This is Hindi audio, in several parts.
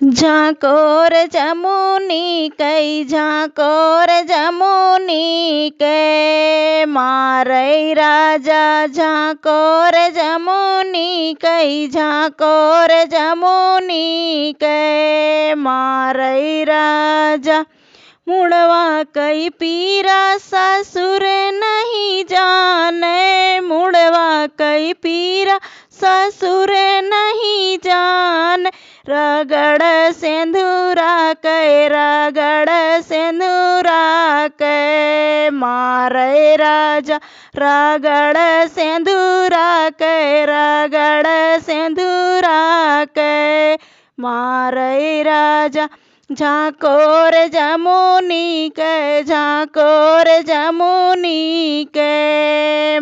झाकोर जमुनी कई झाकोर जमुनी के मारै राजा झाकोर जमुनी कई झाकोर जमुनी के मारै राजा मुड़वा कई पीरा ससुर नहीं जाने मुड़वा कई पीरा ससुर नहीं जान रगड़ सिंदूरा के मारै राजा रगड़ सिंदूरा के मारै राजा झाकोर जमुनी के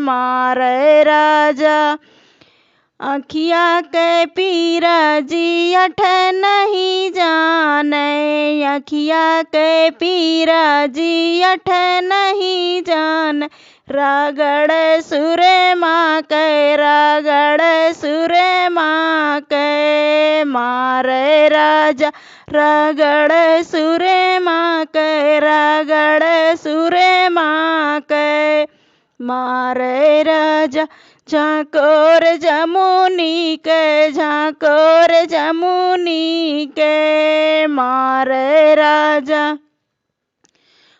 मारै राजा अखिया के पीरा जी अठ नहीं जाने अखिया के पीरा जी अठ नहीं जान रगड़ सुरमा के मारै राजा रगड़ सुरमा के मारै राजा झाकोर जमुनी के मारै राजा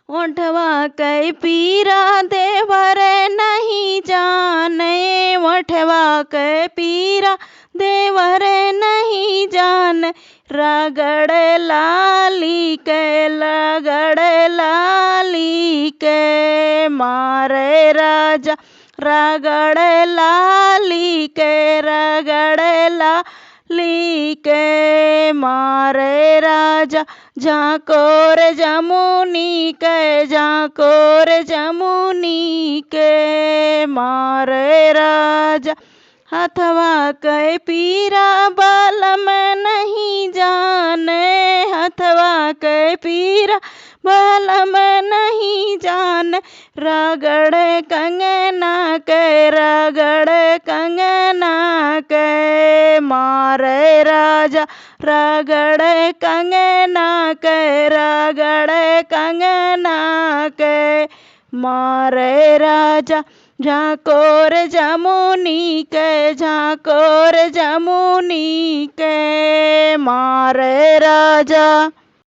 ओठवा कई पीरा देवर नहीं जाने ओठवा कई पीरा देवर नहीं जान रगड़ लाली के मारै राजा रगड़ लाली के मारै राजा झाकोर जमुनी के मारै राजा हथवा के पीरा बलम नहीं जाने हथवा के पीरा बलम नहीं जान रगड़ कंगना के मारै राजा रगड़ कंगना के मारै राजा झाकोर जमुनी के मारै राजा।